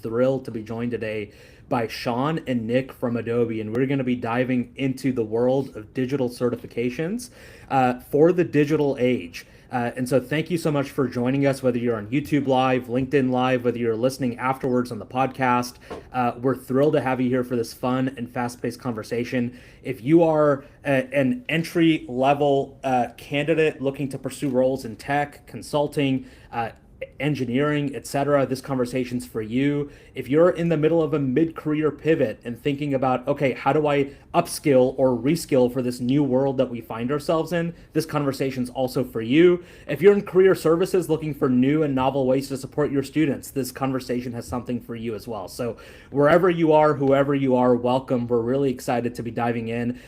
thrilled to be joined today by Shawn and Nick from Adobe, and we're going to be diving into the world of digital certifications for the digital age. And so thank you so much for joining us, whether you're on YouTube Live, LinkedIn Live, whether you're listening afterwards on the podcast. We're thrilled to have you here for this fun and fast-paced conversation. If you are an entry-level candidate looking to pursue roles in tech, consulting, engineering, etc., this conversation's for you. If you're in the middle of a mid-career pivot and thinking about, okay, how do I upskill or reskill for this new world that we find ourselves in, this conversation's also for you. If you're in career services looking for new and novel ways to support your students, this conversation has something for you as well. So wherever you are, whoever you are, welcome. We're really excited to be diving in.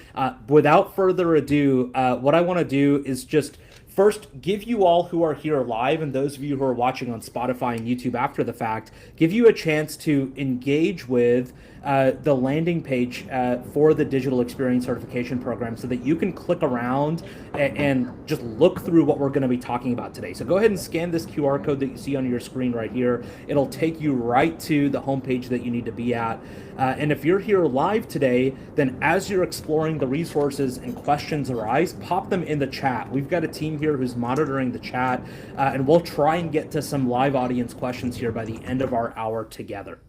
Without further ado, what I want to do is just first, give you all who are here live and those of you who are watching on Spotify and YouTube after the fact, give you a chance to engage with the landing page for the Digital Experience Certification Program so that you can click around and just look through what we're going to be talking about today. So go ahead and scan this QR code that you see on your screen right here. It'll take you right to the homepage that you need to be at. And if you're here live today, then as you're exploring the resources and questions arise, pop them in the chat. We've got a team here who's monitoring the chat, and we'll try and get to some live audience questions here by the end of our hour together.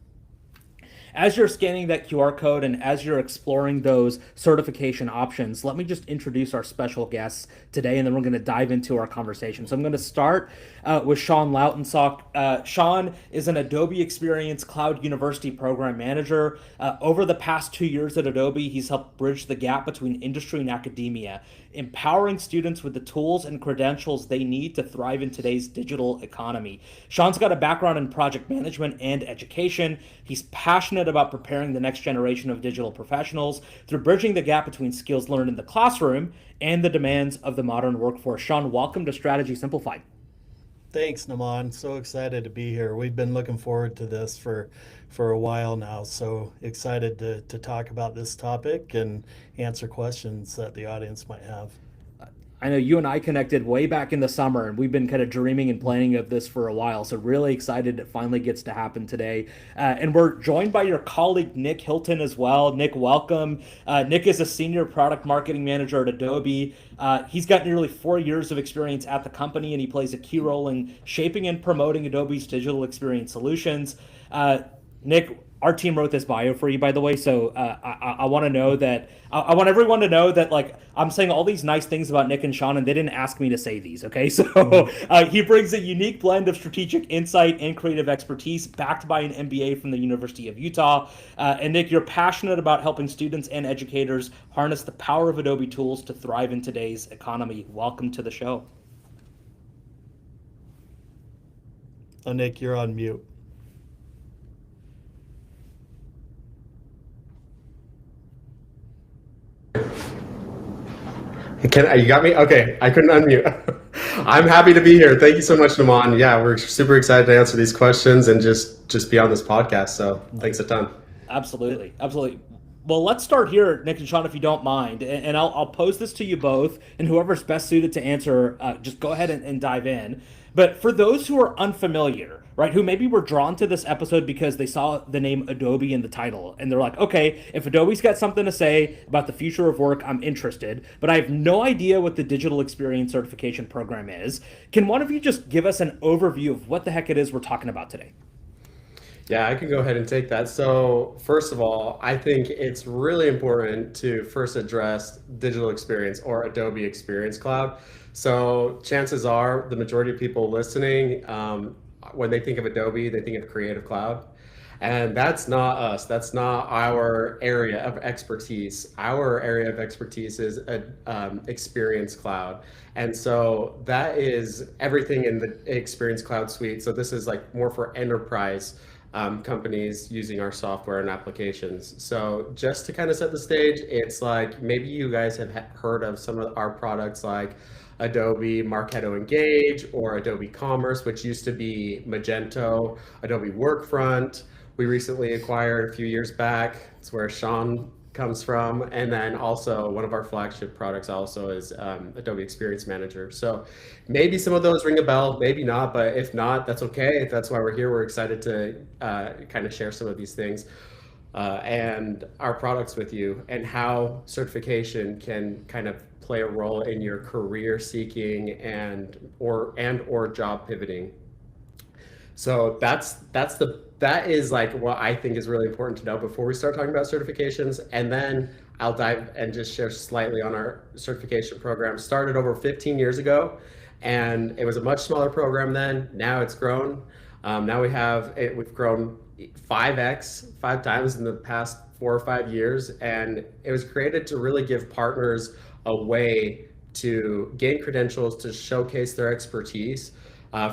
As you're scanning that QR code and as you're exploring those certification options, let me just introduce our special guests today, and then we're going to dive into our conversation. So I'm going to start with Shawn Loutensock. Shawn is an Adobe Experience Cloud University Program Manager. Over the past 2 years at Adobe, he's helped bridge the gap between industry and academia, empowering students with the tools and credentials they need to thrive in today's digital economy. Shawn's got a background in project management and education. He's passionate about preparing the next generation of digital professionals through bridging the gap between skills learned in the classroom and the demands of the modern workforce. Shawn, welcome to Strategy Simplified. Thanks, Naman. So excited to be here. We've been looking forward to this for a while now. So excited to talk about this topic and answer questions that the audience might have. I know you and I connected way back in the summer, and we've been kind of dreaming and planning of this for a while. So really excited it finally gets to happen today. And we're joined by your colleague, Nick Hilton, as well. Nick, welcome. Nick is a senior product marketing manager at Adobe. He's got nearly 4 years of experience at the company, and he plays a key role in shaping and promoting Adobe's digital experience solutions. Nick, our team wrote this bio for you, by the way. So I want to know that I want everyone to know that, like, I'm saying all these nice things about Nick and Shawn, and they didn't ask me to say these. Okay, so he brings a unique blend of strategic insight and creative expertise, backed by an MBA from the University of Utah. And Nick, you're passionate about helping students and educators harness the power of Adobe tools to thrive in today's economy. Welcome to the show. Oh, Nick, you're on mute. You got me? Okay, I couldn't unmute. I'm happy to be here. Thank you so much, Naman. Yeah, we're super excited to answer these questions and just be on this podcast. So thanks a ton. Absolutely. Well, let's start here, Nick and Shawn, if you don't mind. And I'll pose this to you both, and whoever's best suited to answer, just go ahead and dive in. But for those who are unfamiliar, right, who maybe were drawn to this episode because they saw the name Adobe in the title, and they're like, okay, if Adobe's got something to say about the future of work, I'm interested, but I have no idea what the Digital Experience Certification Program is. Can one of you just give us an overview of what the heck it is we're talking about today? Yeah, I can go ahead and take that. So first of all, I think it's really important to first address digital experience or Adobe Experience Cloud. So chances are the majority of people listening, when they think of Adobe, they think of Creative Cloud. And that's not us. That's not our area of expertise. Our area of expertise is Experience Cloud. And so that is everything in the Experience Cloud suite. So this is like more for enterprise companies using our software and applications. So just to kind of set the stage, it's like maybe you guys have heard of some of our products like Adobe Marketo Engage or Adobe Commerce, which used to be Magento, Adobe Workfront. We recently acquired a few years back. It's where Shawn comes from, and then also one of our flagship products also is Adobe Experience Manager. So maybe some of those ring a bell, maybe not, but if not, that's okay. That's why we're here. We're excited to kind of share some of these things and our products with you, and how certification can kind of play a role in your career seeking and or job pivoting. So that is like what I think is really important to know before we start talking about certifications. And then I'll dive and just share slightly on our certification program. Started over 15 years ago, and it was a much smaller program then. Now it's grown. Now we've grown 5x, 5 times in the past 4 or 5 years, and it was created to really give partners a way to gain credentials to showcase their expertise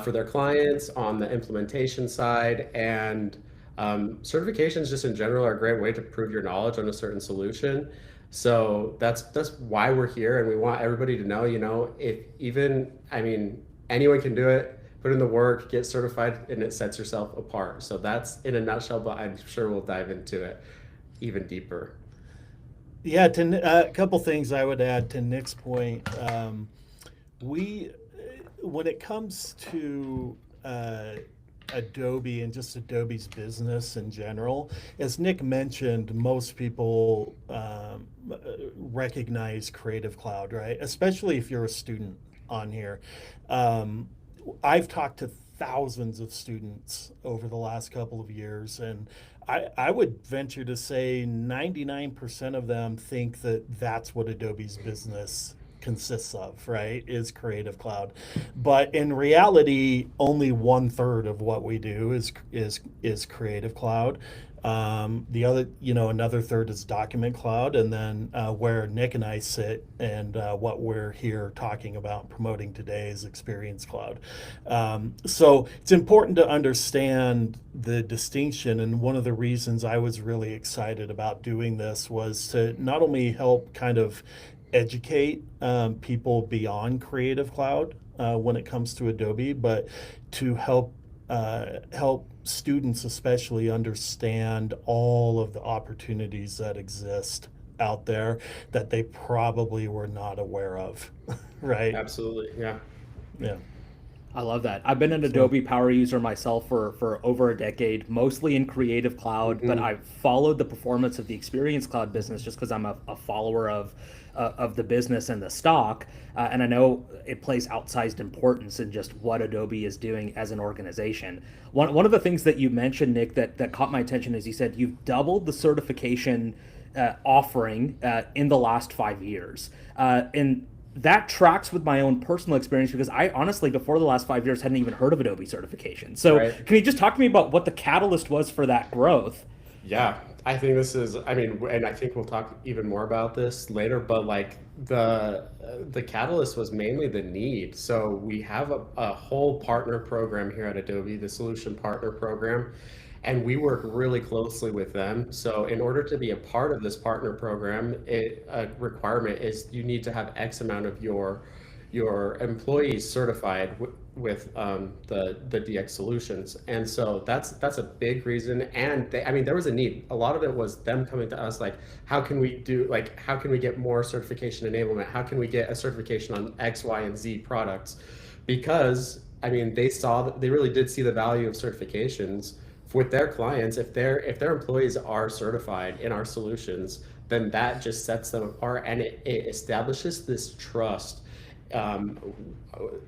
for their clients on the implementation side. And certifications just in general are a great way to prove your knowledge on a certain solution. So that's why we're here, and we want everybody to know, if even, I mean, anyone can do it. Put in the work, get certified, and it sets yourself apart. So that's in a nutshell, but I'm sure we'll dive into it even deeper. Yeah, a couple things I would add to Nick's point. We, when it comes to Adobe and just Adobe's business in general, as Nick mentioned, most people recognize Creative Cloud, right? Especially if you're a student on here. I've talked to thousands of students over the last couple of years, and I would venture to say 99% of them think that that's what Adobe's business consists of, right? Is Creative Cloud. But in reality, only 1/3 of what we do is Creative Cloud. The other, another third is Document Cloud, and then where Nick and I sit and what we're here talking about and promoting today is Experience Cloud. So it's important to understand the distinction, and one of the reasons I was really excited about doing this was to not only help kind of educate people beyond Creative Cloud when it comes to Adobe, but to help students especially understand all of the opportunities that exist out there that they probably were not aware of, right? Absolutely, yeah. Yeah. I love that. I've been an Adobe Power user myself for over a decade, mostly in Creative Cloud, but I've followed the performance of the Experience Cloud business just because I'm a follower of the business and the stock, and I know it plays outsized importance in just what Adobe is doing as an organization. One of the things that you mentioned, Nick, that caught my attention is you said you've doubled the certification offering in the last 5 years, and that tracks with my own personal experience because I honestly, before the last 5 years, hadn't even heard of Adobe certification. So Right. Can you just talk to me about what the catalyst was for that growth? Yeah, I think this is, I mean, and I think we'll talk even more about this later, but like the catalyst was mainly the need. So we have a whole partner program here at Adobe, the Solution Partner Program, and we work really closely with them. So in order to be a part of this partner program, a requirement is you need to have X amount of your employees certified with the DX solutions. And so that's a big reason. And I mean, there was a need. A lot of it was them coming to us like, how can we get more certification enablement? How can we get a certification on X, Y, and Z products? Because I mean, they really did see the value of certifications with their clients. If their employees are certified in our solutions, then that just sets them apart, and it establishes this trust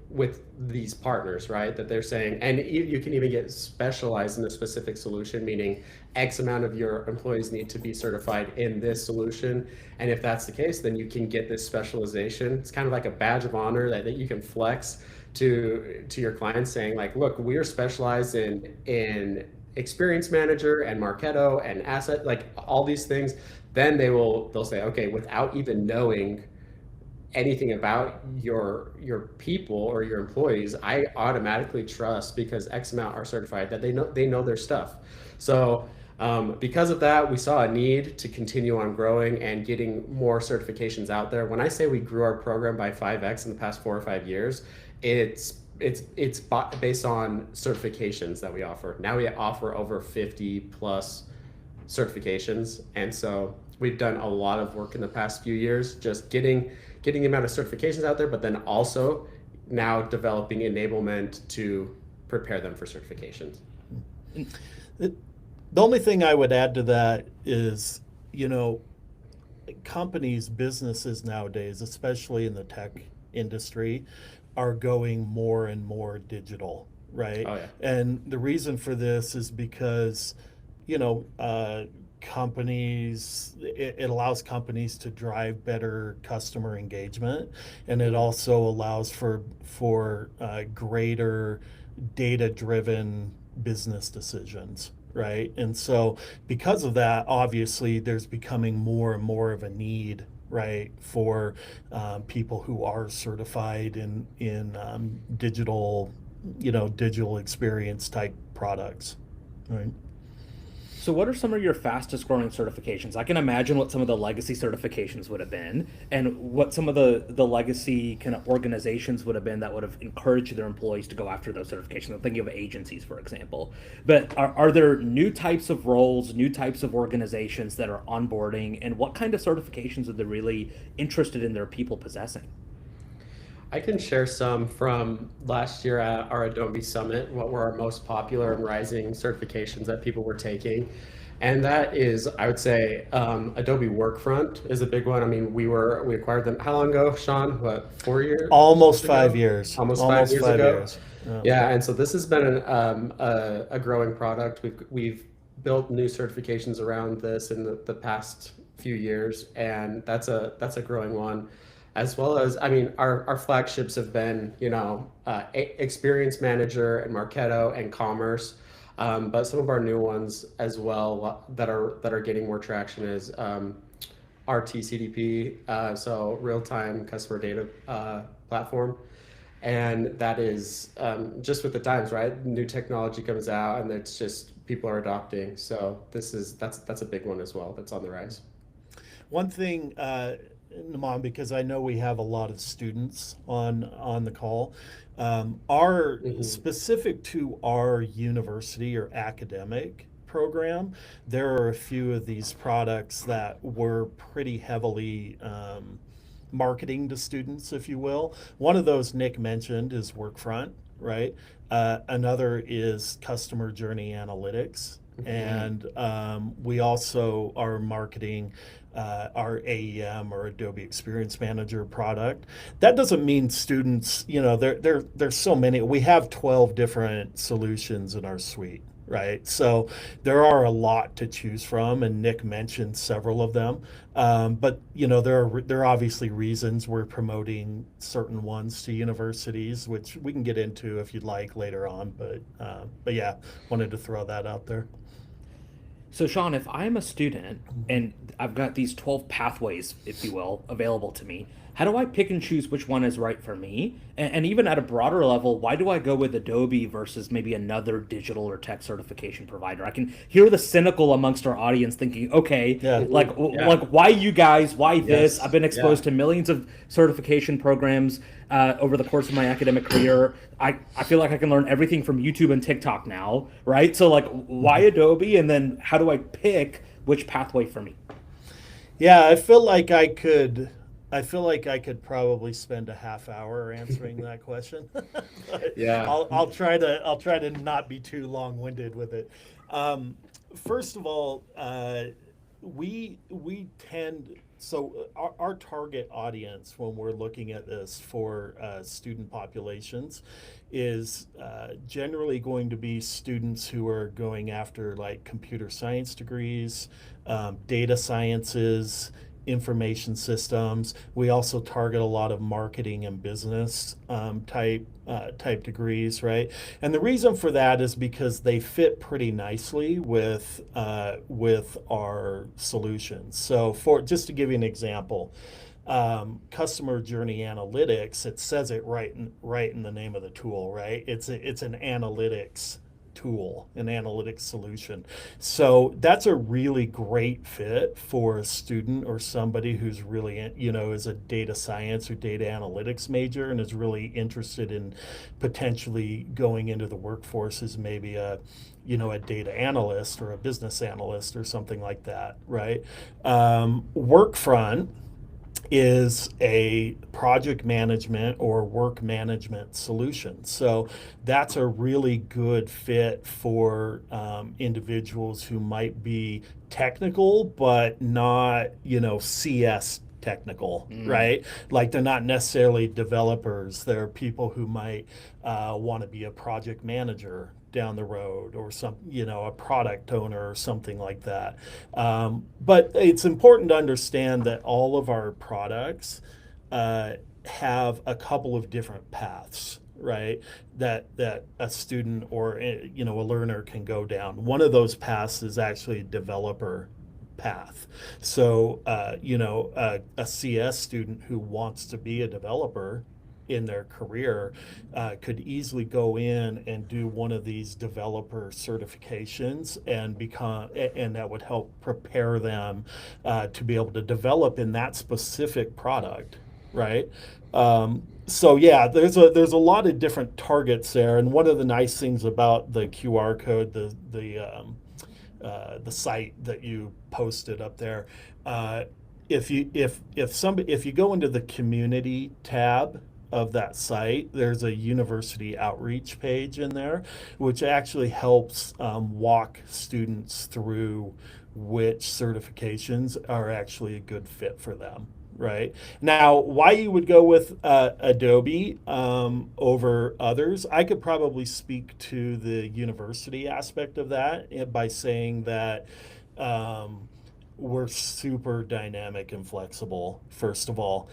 with these partners, right? That they're saying, and you can even get specialized in a specific solution, meaning X amount of your employees need to be certified in this solution. And if that's the case, then you can get this specialization. It's kind of like a badge of honor that you can flex to your clients, saying like, look, we are specialized in Experience Manager and Marketo and Asset, like all these things. Then they'll say, okay, without even knowing anything about your people or your employees, I automatically trust, because X amount are certified, that they know their stuff. So because of that, we saw a need to continue on growing and getting more certifications out there. When I say we grew our program by 5x in the past 4 or 5 years, it's based on certifications that we offer. Now we offer over 50 plus certifications, and so we've done a lot of work in the past few years, just getting the amount of certifications out there, but then also now developing enablement to prepare them for certifications. The only thing I would add to that is, companies, businesses nowadays, especially in the tech industry, are going more and more digital, right? Oh, yeah. And the reason for this is because, companies, it allows companies to drive better customer engagement, and it also allows for greater data-driven business decisions, right? And so because of that, obviously there's becoming more and more of a need, right, for people who are certified in digital experience type products, right? So what are some of your fastest growing certifications? I can imagine what some of the legacy certifications would have been and what some of the legacy kind of organizations would have been that would have encouraged their employees to go after those certifications. I'm thinking of agencies, for example. But are there new types of roles, new types of organizations that are onboarding, and what kind of certifications are they really interested in their people possessing? I can share some from last year at our Adobe Summit, what were our most popular and rising certifications that people were taking. And that is, I would say, Adobe Workfront is a big one. I mean, we acquired them how long ago, Shawn? What, 4 years? Almost ago? 5 years. Almost 5 years ago. Years. Yeah. Yeah, and so this has been a growing product. We've built new certifications around this in the past few years, and that's a growing one. As well as, I mean, our flagships have been, Experience Manager and Marketo and Commerce, but some of our new ones as well that are getting more traction is RTCDP, so real time customer data platform. And that is just with the times, right? New technology comes out, and it's just people are adopting. So that's a big one as well. That's on the rise. One thing, Naman, because I know we have a lot of students on the call, our specific to our university or academic program, there are a few of these products that we're pretty heavily marketing to students, if you will. One of those Nick mentioned is Workfront, right? Another is Customer Journey Analytics. And we also are marketing our AEM or Adobe Experience Manager product. That doesn't mean students, there's so many. We have 12 different solutions in our suite, right? So there are a lot to choose from, and Nick mentioned several of them. But there are obviously reasons we're promoting certain ones to universities, which we can get into if you'd like later on. But yeah, wanted to throw that out there. So, Shawn, if I'm a student and I've got these 12 pathways, if you will, available to me, how do I pick and choose which one is right for me? And even at a broader level, why do I go with Adobe versus maybe another digital or tech certification provider? I can hear the cynical amongst our audience thinking, okay, like why you guys, why this? Yes. I've been exposed to millions of certification programs over the course of my academic career. I feel like I can learn everything from YouTube and TikTok now, right? So like, why Adobe? And then how do I pick which pathway for me? Yeah, I feel like I could probably spend a half hour answering that question. Yeah. I'll try to not be too long-winded with it. First of all, we tend, so our target audience when we're looking at this for student populations is generally going to be students who are going after like computer science degrees, data sciences, information systems. We also target a lot of marketing and business type degrees, right? And the reason for that is because they fit pretty nicely with our solutions. So for just to give you an example, customer journey analytics, it says it right in the name of the tool, right? It's an analytics tool, an analytics solution. So that's a really great fit for a student or somebody who's really, is a data science or data analytics major and is really interested in potentially going into the workforce as maybe a data analyst or a business analyst or something like that, right? Workfront is a project management or work management solution. So that's a really good fit for individuals who might be technical, but not, CS technical, right? Like they're not necessarily developers. They're people who might want to be a project manager down the road or a product owner or something like that. But it's important to understand that all of our products have a couple of different paths, right? That a student or a learner can go down. One of those paths is actually a developer path. So, a CS student who wants to be a developer in their career could easily go in and do one of these developer certifications and that would help prepare them to be able to develop in that specific product, right? So yeah, there's a lot of different targets there, and one of the nice things about the QR code, the site that you posted up there, if you go into the community tab of that site, there's a university outreach page in there, which actually helps walk students through which certifications are actually a good fit for them. Right now, why you would go with Adobe over others, I could probably speak to the university aspect of that by saying that we're super dynamic and flexible, first of all.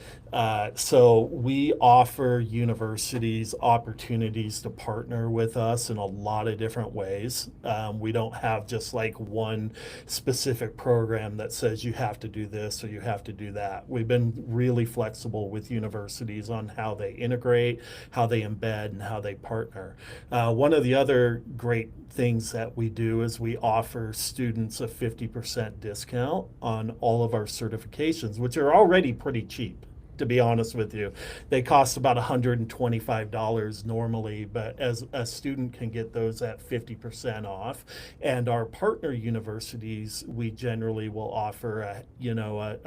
So we offer universities opportunities to partner with us in a lot of different ways. We don't have just like one specific program that says you have to do this or you have to do that. We've been really flexible with universities on how they integrate, how they embed, and how they partner. One of the other great things that we do is we offer students a 50% discount on all of our certifications, which are already pretty cheap, to be honest with you. They cost about $125 normally, but as a student can get those at 50% off. And our partner universities, we generally will offer a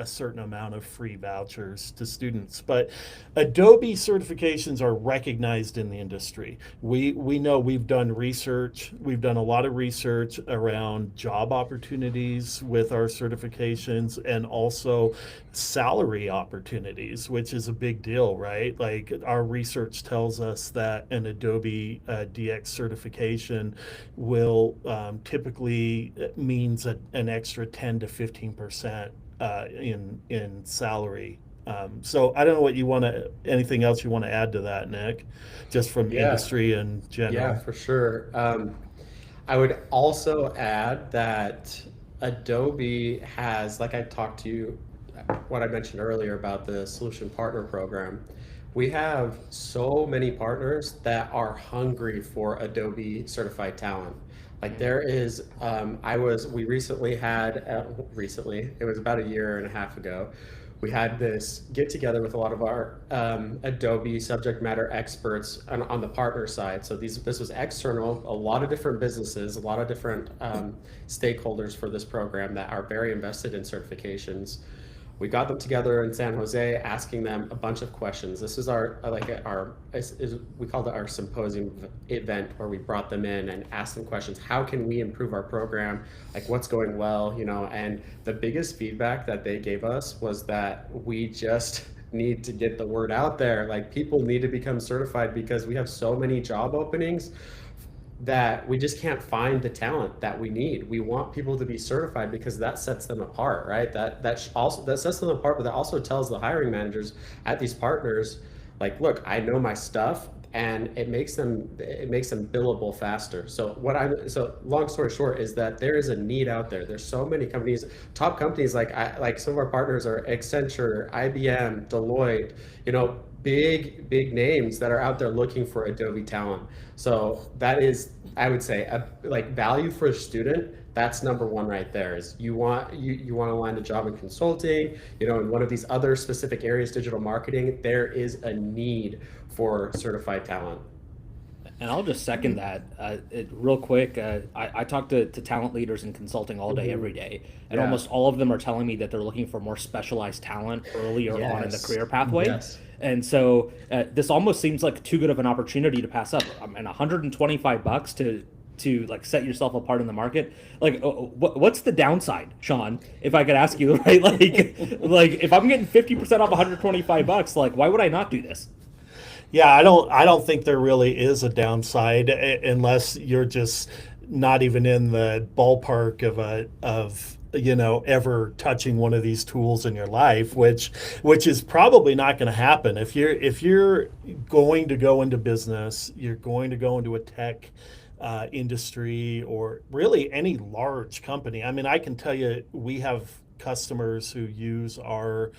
certain amount of free vouchers to students. But Adobe certifications are recognized in the industry. We know we've done research. We've done a lot of research around job opportunities with our certifications and also salary opportunities, which is a big deal, right? Like our research tells us that an Adobe DX certification will typically means an extra 10 to 15% in salary. So I don't know anything else you want to add to that, Nick, just from industry in general. Yeah, for sure. I would also add that Adobe has, like I talked to you, what I mentioned earlier about the Solution Partner Program. We have so many partners that are hungry for Adobe certified talent. Like there is, we recently had, it was about a year and a half ago, we had this get together with a lot of our Adobe subject matter experts on the partner side. So this was external, a lot of different businesses, a lot of different stakeholders for this program that are very invested in certifications. We got them together in San Jose, asking them a bunch of questions. This is we called it our symposium event, where we brought them in and asked them questions. How can we improve our program? Like what's going well, and the biggest feedback that they gave us was that we just need to get the word out there. Like people need to become certified because we have so many job openings that we just can't find the talent that we need. We want people to be certified because that sets them apart, right? That sets them apart, but that also tells the hiring managers at these partners, like, look, I know my stuff, and it makes them billable faster. So long story short is that there is a need out there. There's so many companies, top companies like some of our partners are Accenture, IBM, Deloitte, big names that are out there looking for Adobe talent. So that is, I would say, like value for a student. That's number one right there. Is you want to land a job in consulting, in one of these other specific areas, digital marketing. There is a need for certified talent. And I'll just second that real quick. I talk to talent leaders in consulting all day, every day, and Yeah. almost all of them are telling me that they're looking for more specialized talent earlier on in the Yes. career pathway. Yes. And so this almost seems like too good of an opportunity to pass up. I mean, $125 to like set yourself apart in the market. Like, what's the downside, Shawn? If I could ask you, right? Like if I'm getting 50% off $125, like why would I not do this? Yeah, I don't think there really is a downside unless you're just not even in the ballpark of ever touching one of these tools in your life, which is probably not going to happen. If you're going to go into business, you're going to go into a tech industry, or really any large company. I mean, I can tell you, we have customers who use our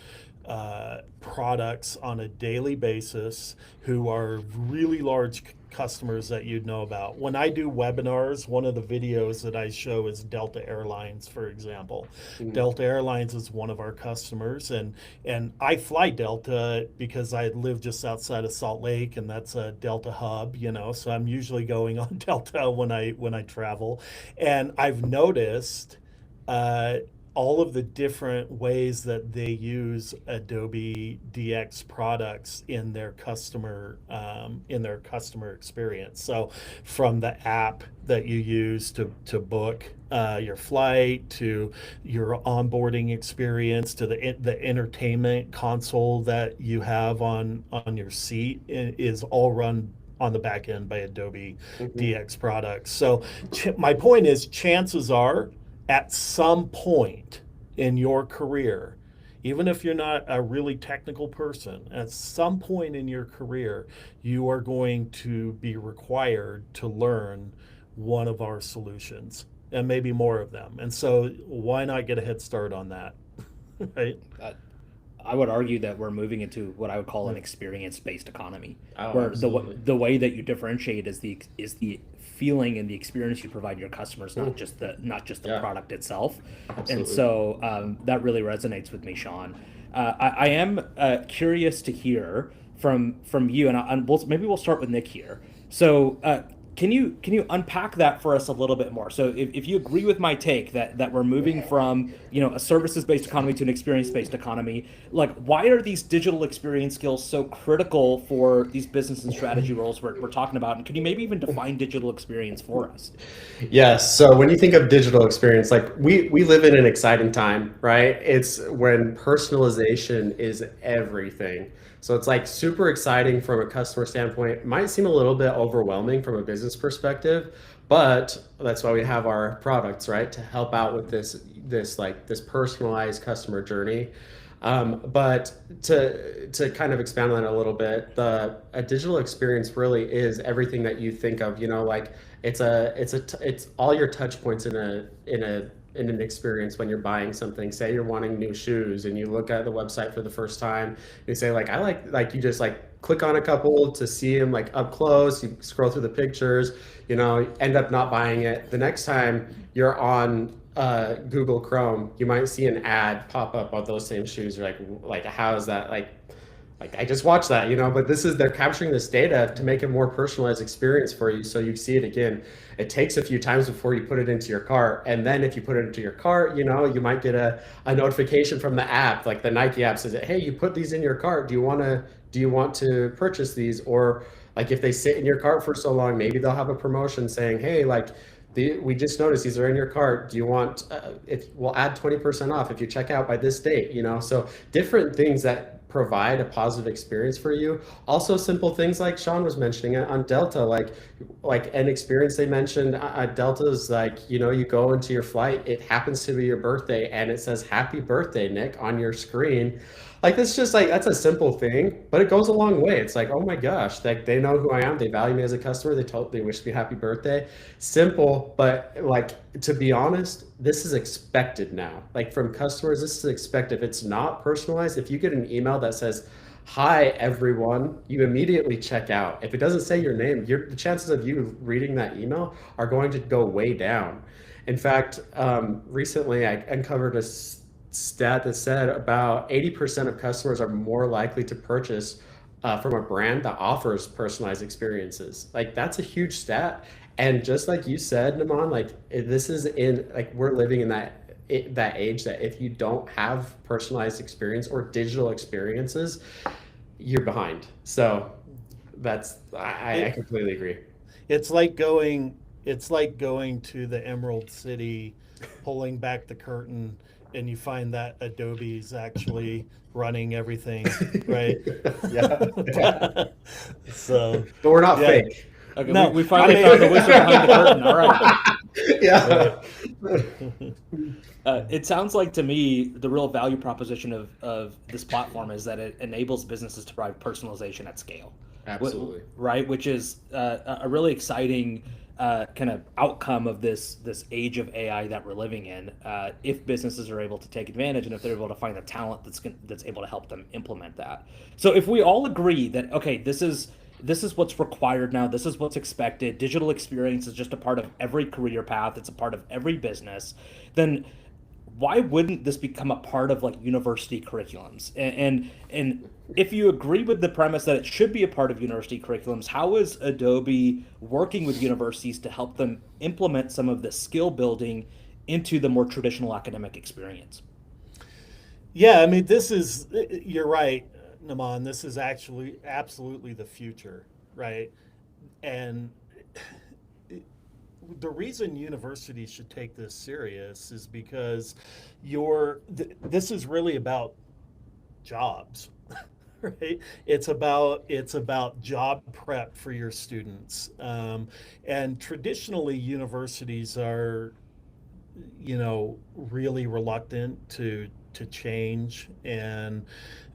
products on a daily basis, who are really large customers that you'd know about. When I do webinars, one of the videos that I show is Delta Airlines, for example. Delta Airlines is one of our customers, and I fly Delta because I live just outside of Salt Lake, and that's a Delta hub, so I'm usually going on Delta when I travel. And I've noticed all of the different ways that they use Adobe DX products in their customer experience. So from the app that you use to book your flight, to your onboarding experience, to the entertainment console that you have on your seat, is all run on the back end by Adobe DX products. So my point is, chances are, at some point in your career, even if you're not a really technical person, at some point in your career, you are going to be required to learn one of our solutions, and maybe more of them. And so why not get a head start on that? Right? I would argue that we're moving into what I would call an experience-based economy, Oh, where absolutely. the way that you differentiate is the feeling and the experience you provide your customers, not just the Yeah. product itself. And Absolutely. so that really resonates with me, Shawn. I am curious to hear from you, and maybe we'll start with Nick here. So can you unpack that for us a little bit more? So if you agree with my take that we're moving from a services based economy to an experience based economy, like why are these digital experience skills so critical for these business and strategy roles we're talking about? And can you maybe even define digital experience for us? Yes. So when you think of digital experience, like we live in an exciting time, right? It's when personalization is everything. So it's like super exciting from a customer standpoint. It might seem a little bit overwhelming from a business perspective, but that's why we have our products, right? To help out with this personalized customer journey. But to kind of expand on that a little bit, a digital experience really is everything that you think of. Like it's all your touch points in an experience when you're buying something. Say you're wanting new shoes and you look at the website for the first time. You say like I like you just like click on a couple to see them like up close. You scroll through the pictures. End up not buying it. The next time you're on Google Chrome, you might see an ad pop up on those same shoes. You're like how is that like I just watched that, but they're capturing this data to make a more personalized experience for you. So you see it again. It takes a few times before you put it into your cart. And then if you put it into your cart, you might get a notification from the app, like the Nike app says, hey, you put these in your cart. Do you want to purchase these? Or like if they sit in your cart for so long, maybe they'll have a promotion saying, hey, like we just noticed these are in your cart. Do you want, we'll add 20% off if you check out by this date, So different things that provide a positive experience for you. Also simple things like Shawn was mentioning on Delta, like an experience they mentioned at Delta's like, you go into your flight, it happens to be your birthday and it says happy birthday, Nick, on your screen. Like that's just like that's a simple thing, but it goes a long way. It's like, oh my gosh, like they know who I am, they value me as a customer, they wish me happy birthday. Simple, but like to be honest, this is expected now. Like from customers, this is expected. If it's not personalized, if you get an email that says, hi everyone, you immediately check out. If it doesn't say your name, the chances of you reading that email are going to go way down. In fact, recently I uncovered a stat that said about 80% of customers are more likely to purchase from a brand that offers personalized experiences. Like that's a huge stat. And just like you said, Naman, like this is in like we're living in that age that if you don't have personalized experience or digital experiences, you're behind. So I It, completely agree. it's like going it's like going to the Emerald City, pulling back the curtain, and you find that Adobe's actually running everything, right? Yeah, yeah. So, But we're not yeah. fake. Okay, No, we I finally found the mean, wizard behind the curtain. All right. Yeah. right. It sounds like to me the real value proposition of this platform is that it enables businesses to provide personalization at scale, Absolutely. right? Which is a really exciting kind of outcome of this age of AI that we're living in. If businesses are able to take advantage and if they're able to find the talent that's able to help them implement that. So if we all agree that okay, this is what's required now. This is what's expected. Digital experience is just a part of every career path. It's a part of every business. Then why wouldn't this become a part of like university curriculums? And if you agree with the premise that it should be a part of university curriculums, how is Adobe working with universities to help them implement some of the skill building into the more traditional academic experience? Yeah, I mean, you're right, Naman. This is actually absolutely the future, right? And the reason universities should take this serious is because this is really about jobs, right? It's about job prep for your students, and traditionally universities are, really reluctant to change and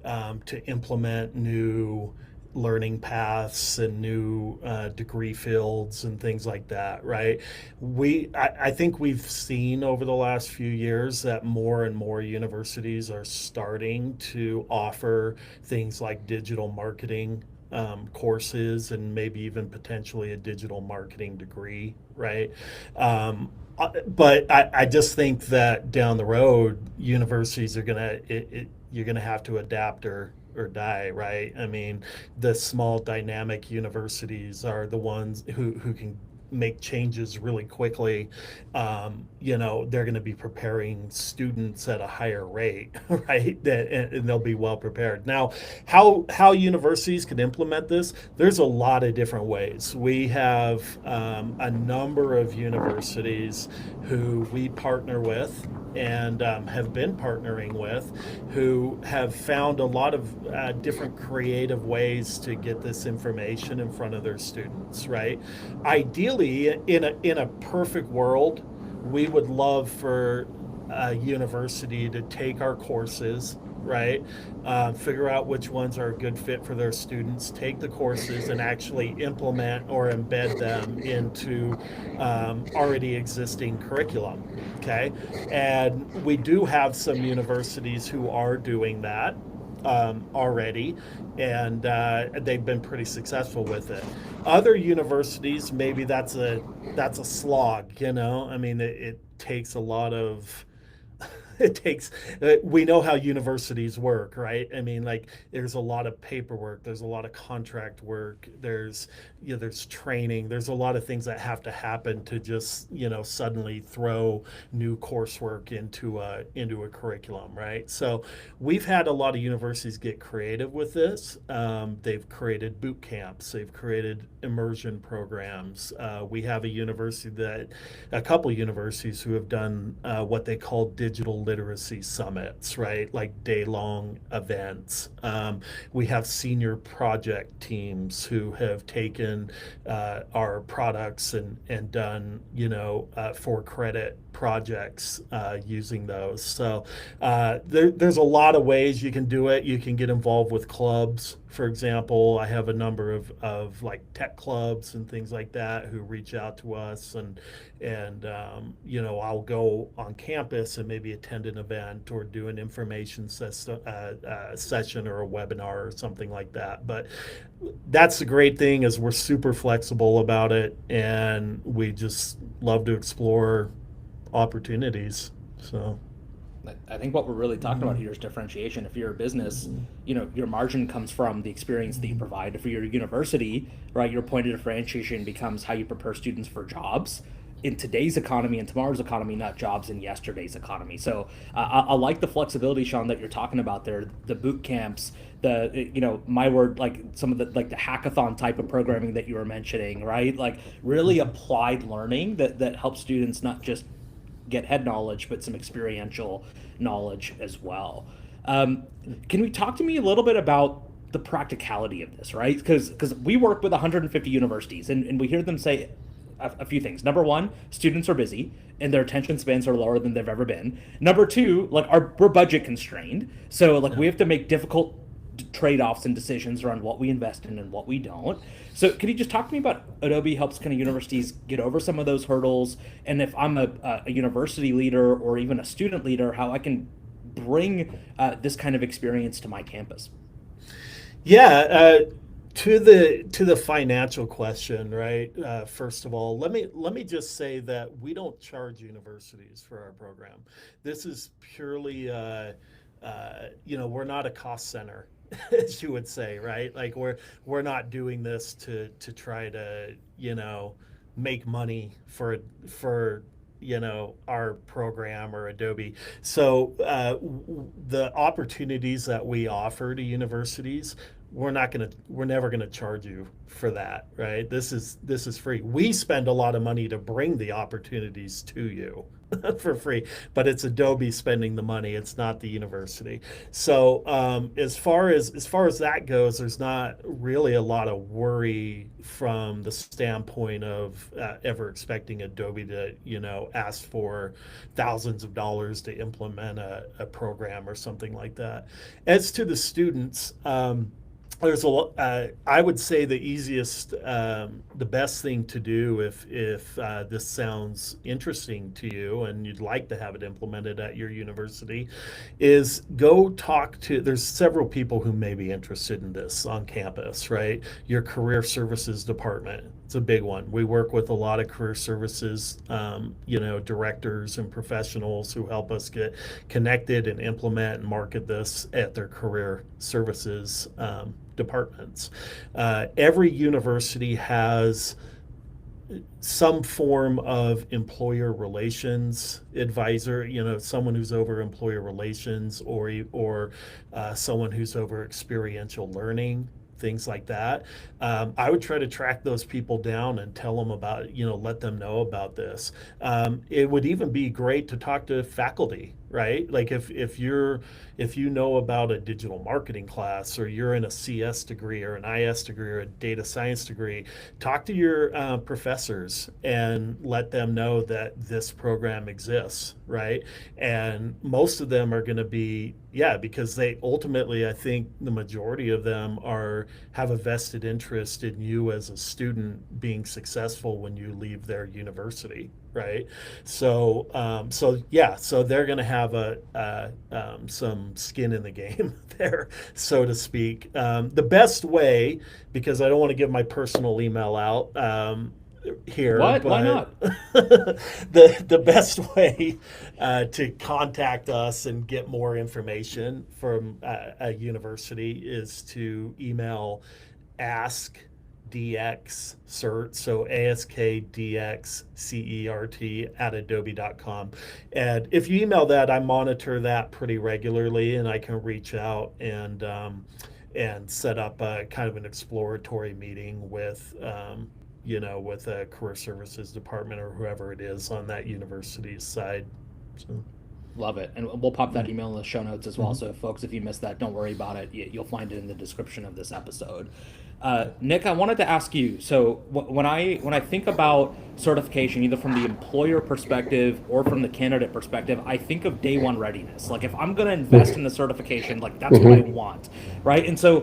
to implement new learning paths and new degree fields and things like that, right? I think we've seen over the last few years that more and more universities are starting to offer things like digital marketing courses and maybe even potentially a digital marketing degree, right? But I just think that down the road, universities are you're gonna have to adapt or die, right? I mean, the small dynamic universities are the ones who can make changes really quickly. They're going to be preparing students at a higher rate, right? And they'll be well prepared. Now, how universities can implement this? There's a lot of different ways. We have a number of universities who we partner with and have been partnering with, who have found a lot of different creative ways to get this information in front of their students, right? Ideally, in a perfect world, we would love for a university to take our courses, right? Figure out which ones are a good fit for their students, take the courses and actually implement or embed them into already existing curriculum. Okay. And we do have some universities who are doing that already, and they've been pretty successful with it. Other universities, maybe that's a slog. I mean, it takes a lot of it takes we know how universities work, right? I mean, like, there's a lot of paperwork, there's a lot of contract work, there's training, there's a lot of things that have to happen to just suddenly throw new coursework into a curriculum, right? So we've had a lot of universities get creative with this. They've created boot camps, they've created immersion programs. We have a couple universities who have done what they call digital literacy summits, right? Like day-long events. We have senior project teams who have taken our products and done, for credit projects using those. So there's a lot of ways you can do it. You can get involved with clubs. For example, I have a number of like tech clubs and things like that who reach out to us, and you know, I'll go on campus and maybe attend an event or do an information session or a webinar or something like that. But that's the great thing is we're super flexible about it, and we just love to explore opportunities. So I think what we're really talking about here is differentiation. If you're a business, you know, your margin comes from the experience that you provide. If you're a university, right, your point of differentiation becomes how you prepare students for jobs in today's economy and tomorrow's economy, not jobs in yesterday's economy. So I like the flexibility, Shawn, that you're talking about there. The boot camps, the, you know, my word, like some of the, like the hackathon type of programming that you were mentioning, right? Like really applied learning that helps students not just get head knowledge, but some experiential knowledge as well. Can we talk to me a little bit about the practicality of this, right? Because we work with 150 universities, and we hear them say a few things. Number one, students are busy and their attention spans are lower than they've ever been. Number two, like we're budget constrained, so like we have to make difficult trade-offs and decisions around what we invest in and what we don't. So can you just talk to me about Adobe helps kind of universities get over some of those hurdles, and if I'm a university leader or even a student leader, how I can bring this kind of experience to my campus? Yeah, to the financial question, right? First of all, let me just say that we don't charge universities for our program. This is purely, you know, we're not a cost center, as you would say, right? Like we're not doing this to try to, you know, make money for you know, our program or Adobe. So the opportunities that we offer to universities, we're never gonna charge you for that, right? This is free. We spend a lot of money to bring the opportunities to you for free, but it's Adobe spending the money. It's not the university. So as far as that goes, there's not really a lot of worry from the standpoint of ever expecting Adobe to, you know, ask for thousands of dollars to implement a program or something like that. As to the students, there's I would say the easiest, the best thing to do if this sounds interesting to you and you'd like to have it implemented at your university, is go talk to. There's several people who may be interested in this on campus, right? Your career services department. It's a big one. We work with a lot of career services, you know, directors and professionals who help us get connected and implement and market this at their career services departments. Every university has some form of employer relations advisor, you know, someone who's over employer relations or someone who's over experiential learning, things like that. I would try to track those people down and tell them about, you know, let them know about this. It would even be great to talk to faculty, right? Like if you know about a digital marketing class, or you're in a CS degree or an IS degree or a data science degree, talk to your professors and let them know that this program exists, right? And most of them are going to be, yeah, because they ultimately, I think the majority of them have a vested interest in you as a student being successful when you leave their university, right? So so they're going to have some skin in the game there, so to speak. The best way, because I don't want to give my personal email out here, What? but Why not? the best way to contact us and get more information from a university is to email askdxcert, so askdxcert at adobe.com. And if you email that, I monitor that pretty regularly, and I can reach out and set up a kind of an exploratory meeting with you know, with a career services department or whoever it is on that university's side. So. Love it. And we'll pop that email in the show notes as well. Mhm. So, folks, if you missed that, don't worry about it. You'll find it in the description of this episode. Nick, I wanted to ask you. So when I think about certification, either from the employer perspective or from the candidate perspective, I think of day one readiness. Like if I'm going to invest in the certification, like that's what I Mhm. want, right? And so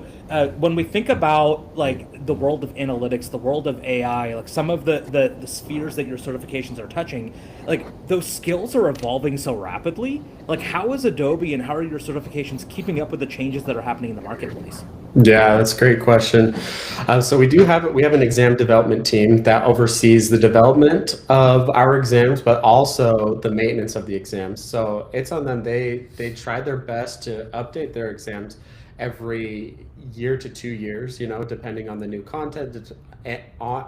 when we think about like the world of analytics, the world of AI, like some of the spheres that your certifications are touching, like those skills are evolving so rapidly. Like how is Adobe and how are your certifications keeping up with the changes that are happening in the marketplace? Yeah, that's a great question. So we have an exam development team that oversees the development of our exams, but also the maintenance of the exams. So it's on them. They try their best to update their exams every year to 2 years, depending on the new content, on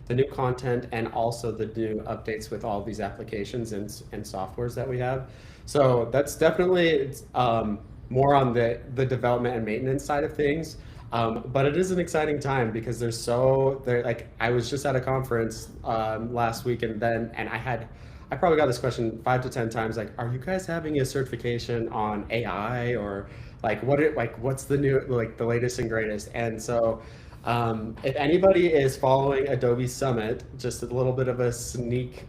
the new content, and also the new updates with all these applications and softwares that we have. So that's definitely more on the development and maintenance side of things. But it is an exciting time because there like I was just at a conference last week and I probably got this question 5 to 10 times, like, are you guys having a certification on AI or what's the new, like the latest and greatest? And so if anybody is following Adobe Summit, just a little bit of a sneak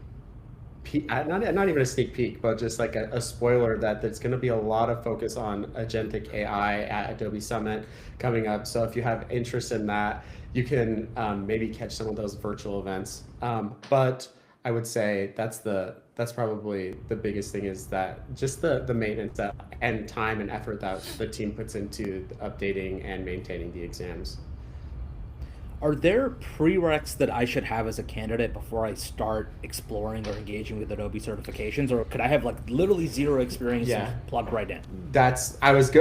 peek, not even a sneak peek, but just like a spoiler that there's going to be a lot of focus on agentic AI at Adobe Summit coming up. So if you have interest in that, you can maybe catch some of those virtual events. But I would say that's probably the biggest thing, is that just the maintenance and time and effort that the team puts into updating and maintaining the exams. Are there prereqs that I should have as a candidate before I start exploring or engaging with Adobe certifications, or could I have like literally zero experience Yeah. and plug right in? I was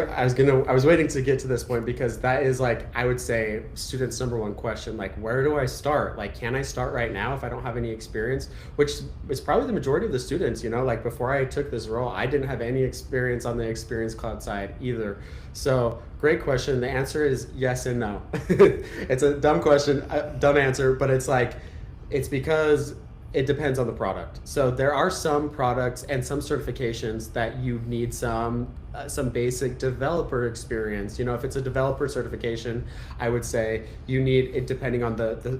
waiting to get to this point because that is, like, I would say, students' number one question, like, where do I start? Like, can I start right now if I don't have any experience? Which is probably the majority of the students, like before I took this role, I didn't have any experience on the Experience Cloud side either. So great question. The answer is yes and no. It's a dumb question, a dumb answer, but it's because it depends on the product. So there are some products and some certifications that you need some basic developer experience. If it's a developer certification, I would say you need it depending on the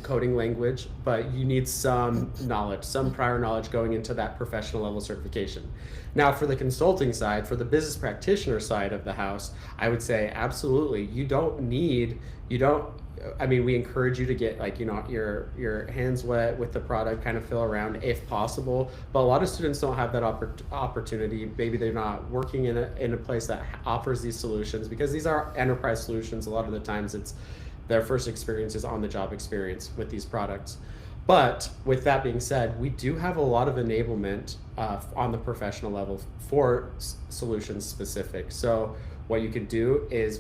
coding language, but you need some knowledge, some prior knowledge going into that professional level certification. Now, for the consulting side, for the business practitioner side of the house, I would say absolutely. You don't, I mean, we encourage you to get, like, your hands wet with the product, kind of feel around if possible. But a lot of students don't have that opportunity. Maybe they're not working in a place that offers these solutions, because these are enterprise solutions. A lot of the times it's their first experience is on the job experience with these products. But with that being said, we do have a lot of enablement on the professional level for solutions specific. So what you can do is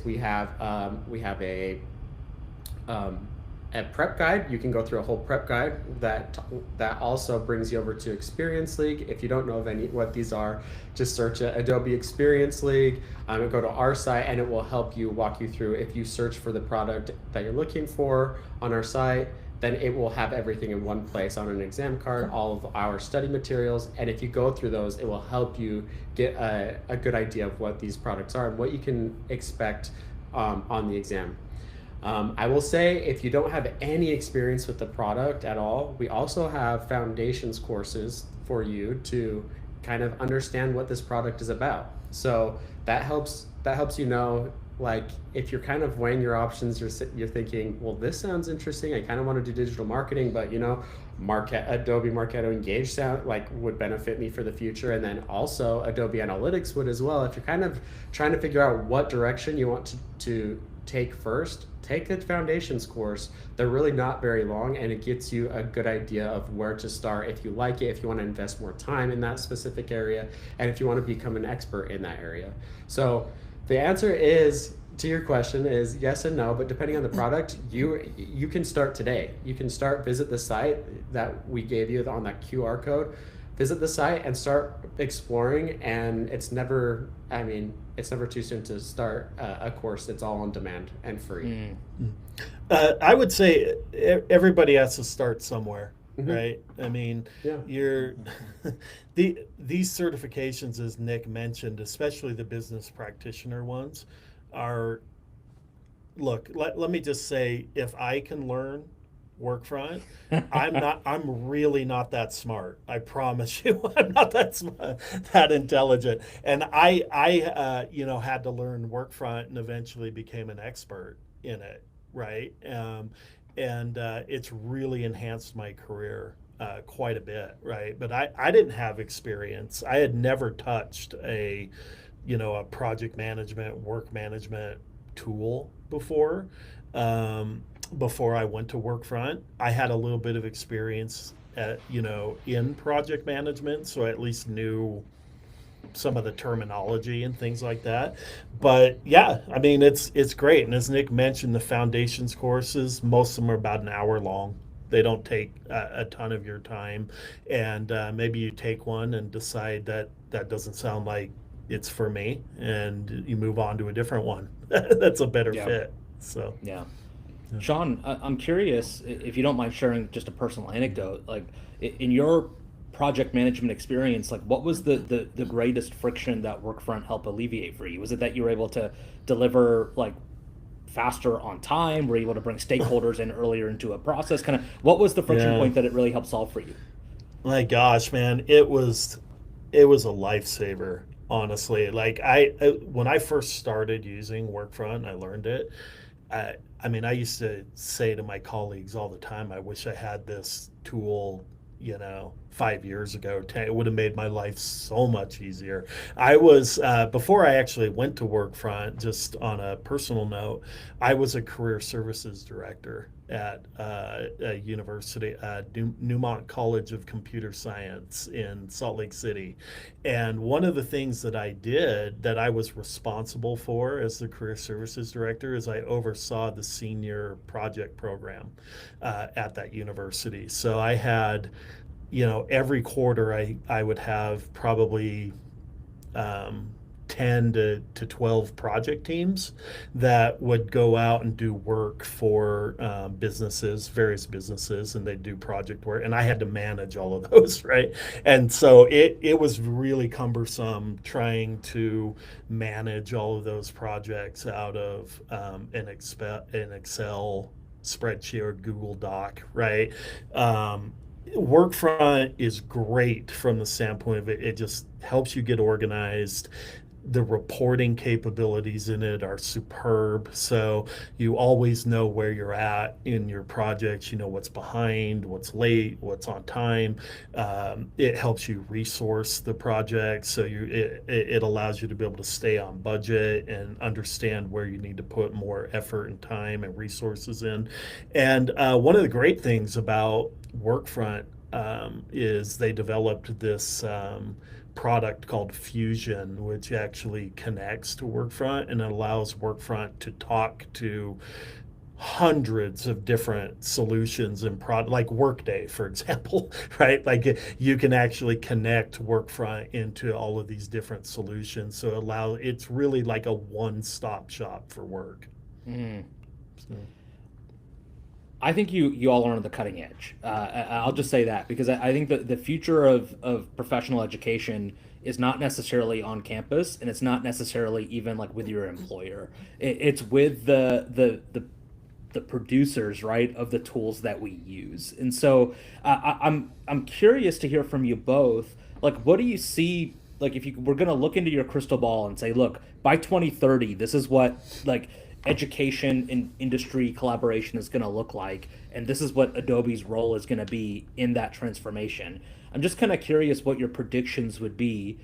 a prep guide. You can go through a whole prep guide that also brings you over to Experience League. If you don't know of what these are, just search Adobe Experience League and go to our site, and it will help you, walk you through. If you search for the product that you're looking for on our site, then it will have everything in one place on an exam card, all of our study materials. And if you go through those, it will help you get a good idea of what these products are and what you can expect on the exam. I will say, if you don't have any experience with the product at all, we also have foundations courses for you to kind of understand what this product is about. So that helps like, if you're kind of weighing your options, you're thinking, well, this sounds interesting. I kind of want to do digital marketing, but Adobe Marketo Engage would benefit me for the future, and then also Adobe Analytics would as well. If you're kind of trying to figure out what direction you want to take first, take the foundations course. They're really not very long, and it gets you a good idea of where to start if you like it, if you want to invest more time in that specific area, and if you want to become an expert in that area. So the answer to your question is yes and no, but depending on the product, you can start today. You can visit the site that we gave you on that QR code, visit the site and start exploring. And it's never too soon to start a course. It's all on demand and free. I would say everybody has to start somewhere, right? I mean, Yeah. these certifications, as Nick mentioned, especially the business practitioner ones, are look, let me just say, if I can learn Workfront, I'm really not that smart. I promise you, I'm not that smart, that intelligent. And had to learn Workfront and eventually became an expert in it, right? And it's really enhanced my career quite a bit, right? But I didn't have experience. I had never touched a project management, work management tool um, before I went to Workfront. I had a little bit of experience in project management, so I at least knew some of the terminology and things like that. But yeah, I mean it's great. And as Nick mentioned, the foundations courses, most of them are about an hour long. They don't take a ton of your time, and maybe you take one and decide that that doesn't sound like it's for me, and you move on to a different one that's a better Yeah. fit. So Yeah. yeah. Shawn, I'm curious if you don't mind sharing just a personal anecdote. Like in your project management experience, like what was the greatest friction that Workfront helped alleviate for you? Was it that you were able to deliver like faster on time? Were you able to bring stakeholders in earlier into a process? Kind of what was the friction Yeah. point that it really helped solve for you? My gosh, man, it was a lifesaver, honestly. Like when I first started using Workfront, I learned it. I mean, I used to say to my colleagues all the time, I wish I had this tool, 5 years ago. It would have made my life so much easier. Before I actually went to Workfront, just on a personal note, I was a career services director at a university, Newmont College of Computer Science in Salt Lake City. And one of the things that I did that I was responsible for as the career services director is I oversaw the senior project program at that university. So I had, every quarter I would have probably um, 10 to 12 project teams that would go out and do work for various businesses, and they'd do project work. And I had to manage all of those, right? And so it was really cumbersome trying to manage all of those projects out of an Excel spreadsheet or Google Doc, right? Um, Workfront is great from the standpoint of it just helps you get organized. The reporting capabilities in it are superb. So you always know where you're at in your projects. You know what's behind, what's late, what's on time. It helps you resource the project. So it allows you to be able to stay on budget and understand where you need to put more effort and time and resources in. And one of the great things about Workfront is they developed this product called Fusion, which actually connects to Workfront and allows Workfront to talk to hundreds of different solutions and product, like Workday, for example, right? Like you can actually connect Workfront into all of these different solutions. So it's really like a one-stop shop for work. Mm. So, I think you all are on the cutting edge. I'll just say that because I think that the future of professional education is not necessarily on campus, and it's not necessarily even like with your employer. It's with the producers, right, of the tools that we use. And so I'm curious to hear from you both. Like, what do you see? Like, if you we're gonna look into your crystal ball and say, look, by 2030, this is what like education and industry collaboration is going to look like, and this is what Adobe's role is going to be in that transformation. I'm just kind of curious what your predictions would be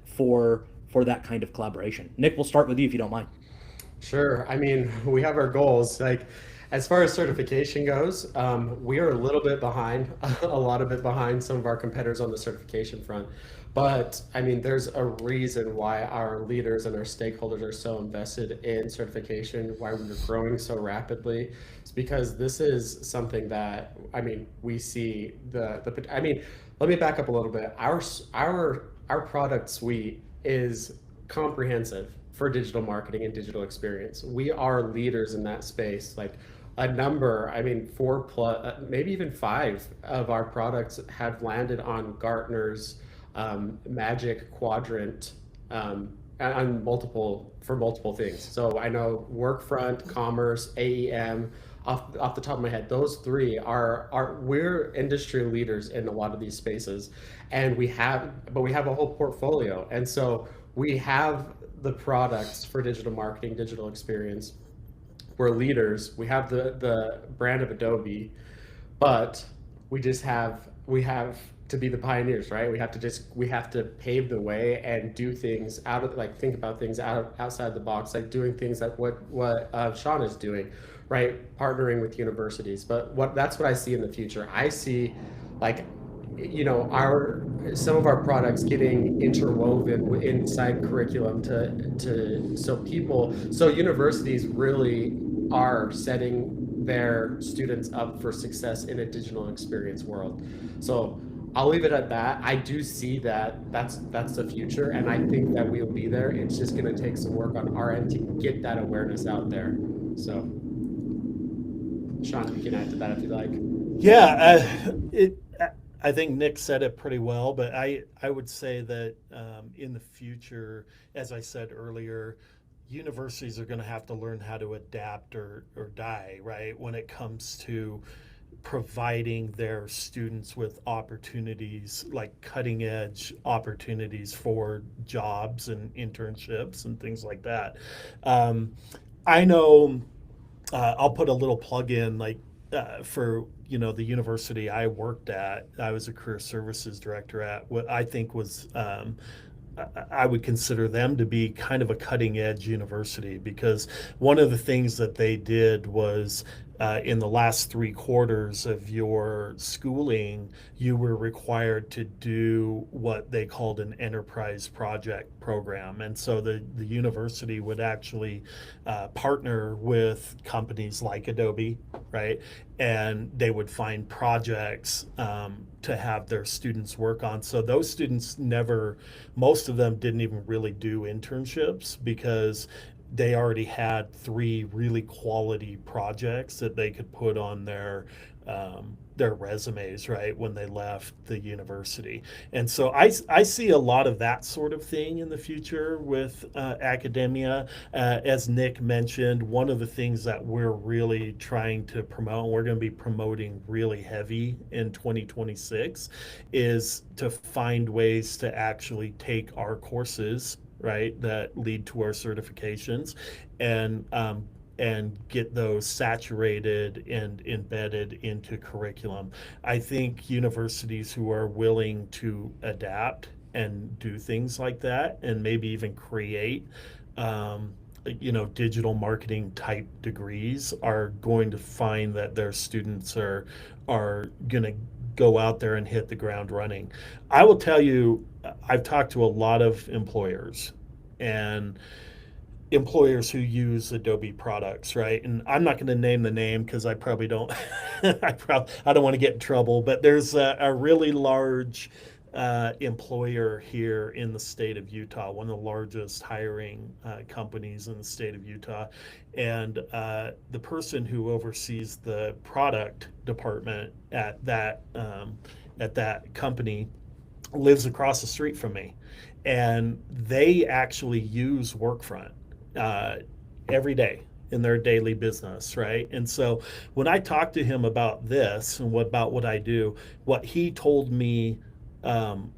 for that kind of collaboration. Nick, we'll start with you if you don't mind. Sure. I mean, we have our goals. Like, as far as certification goes, we are a little bit behind, a lot of it behind some of our competitors on the certification front. But I mean, there's a reason why our leaders and our stakeholders are so invested in certification, why we're growing so rapidly. It's because this is something that, I mean, we see I mean, let me back up a little bit. Our product suite is comprehensive for digital marketing and digital experience. We are leaders in that space. Like I mean, four plus, maybe even five of our products have landed on Gartner's Magic Quadrant on multiple things. So I know Workfront, Commerce, AEM. Off the top of my head, those three are we're industry leaders in a lot of these spaces, and we have a whole portfolio, and so we have the products for digital marketing, digital experience. We're leaders. We have the brand of Adobe, but we have to be the pioneers, right? We have to pave the way and do things out of like think about things outside the box, like doing things like what Shawn is doing, right? Partnering with universities. But what that's what I see in the future. I see like our some of our products getting interwoven inside curriculum to so universities really are setting their students up for success in a digital experience world. So I'll leave it at that. I do see that that's the future, and I think that we'll be there. It's just going to take some work on our end to get that awareness out there. So Shawn, you can add to that if you like. Yeah, I think Nick said it pretty well, but I would say that in the future, as I said earlier, universities are going to have to learn how to adapt or die, right? When it comes to providing their students with opportunities, like cutting edge opportunities for jobs and internships and things like that. Um, I know I'll put a little plug in, like for the university I worked at. I was a career services director at what I think was I would consider them to be kind of a cutting edge university, because one of the things that they did was in the last 3 quarters of your schooling, you were required to do what they called an enterprise project program. And so the university would actually partner with companies like Adobe, right? And they would find projects to have their students work on. So those students most of them didn't even really do internships, because they already had 3 really quality projects that they could put on their resumes, right, when they left the university. And so I see a lot of that sort of thing in the future with academia. As Nick mentioned, one of the things that we're really trying to promote, and we're going to be promoting really heavy in 2026, is to find ways to actually take our courses, right, that lead to our certifications, and get those saturated and embedded into curriculum. I think universities who are willing to adapt and do things like that, and maybe even create digital marketing type degrees, are going to find that their students are going to go out there and hit the ground running. I will tell you, I've talked to a lot of employers, and employers who use Adobe products, right? And I'm not going to name the name because I probably don't, I don't want to get in trouble. But there's a really large employer here in the state of Utah, one of the largest hiring companies in the state of Utah, and the person who oversees the product department at that company lives across the street from me, and they actually use Workfront uh, every day in their daily business, right? And so when I talked to him about this and about what I do, what he told me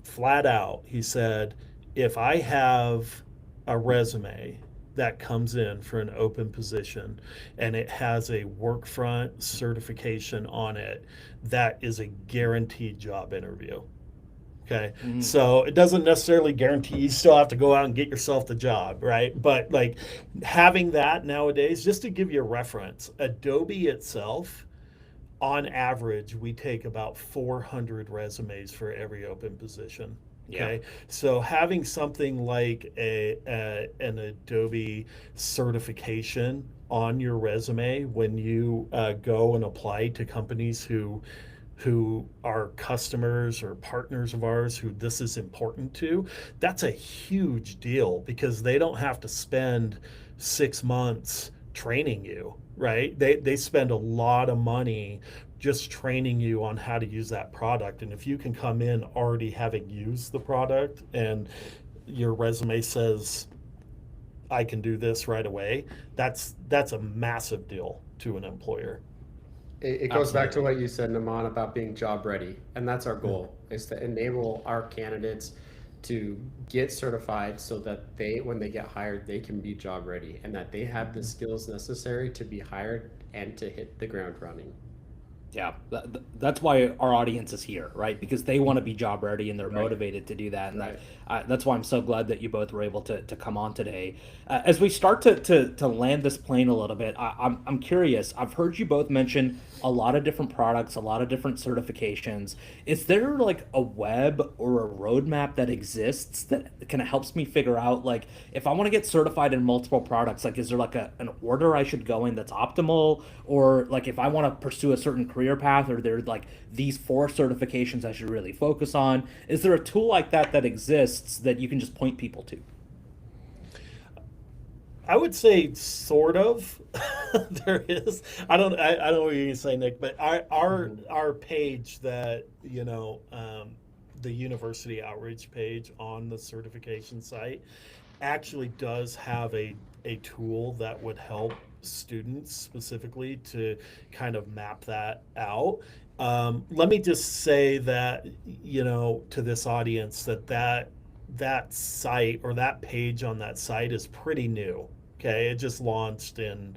flat out, he said, if I have a resume that comes in for an open position and it has a Workfront certification on it, that is a guaranteed job interview. Okay. Mm. So it doesn't necessarily guarantee you still have to go out and get yourself the job, right? But like having that nowadays, just to give you a reference, Adobe itself, on average, we take about 400 resumes for every open position. Yeah. Okay. So having something like an Adobe certification on your resume when you go and apply to companies who are customers or partners of ours who this is important to, that's a huge deal, because they don't have to spend 6 months training you, right? They spend a lot of money just training you on how to use that product. And if you can come in already having used the product, and your resume says I can do this right away, that's a massive deal to an employer. It goes back to what you said, Naman, about being job ready. And that's our goal, is to enable our candidates to get certified so that they, when they get hired, they can be job ready and that they have the skills necessary to be hired and to hit the ground running. Yeah, that's why our audience is here, right? Because they want to be job ready and they're Right. motivated to do that. And Right. that's why I'm so glad that you both were able to come on today. As we start to land this plane a little bit, I'm curious. I've heard you both mention a lot of different products, a lot of different certifications. Is there like a web or a roadmap that exists that kind of helps me figure out, like, if I want to get certified in multiple products, like, is there like an order I should go in that's optimal? Or like, if I want to pursue a certain career path, or there's like these 4 certifications I should really focus on, is there a tool like that that exists that you can just point people to? I would say sort of. There is. I don't know what you're gonna say, Nick, but our page that the university outreach page on the certification site actually does have a tool that would help students specifically to kind of map that out. Let me just say that, to this audience, that site or that page on that site is pretty new. Okay, it just launched in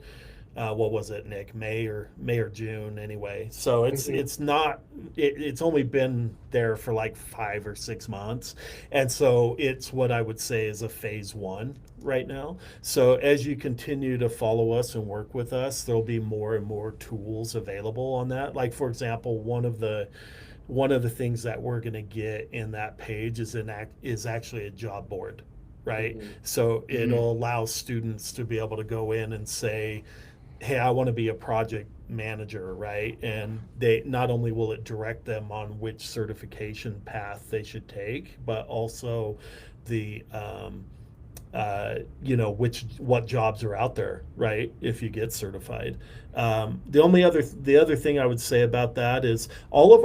what was it, Nick? May or June, anyway. So it's not it's only been there for like 5 or 6 months, and so it's what I would say is a phase one right now. So as you continue to follow us and work with us, there'll be more and more tools available on that. Like, for example, one of the things that we're going to get in that page is actually a job board, right? Mhm. So it'll allow students to be able to go in and say, hey, I want to be a project manager, right? And they not only will it direct them on which certification path they should take, but also the what jobs are out there, right? If you get certified. The other thing I would say about that is all of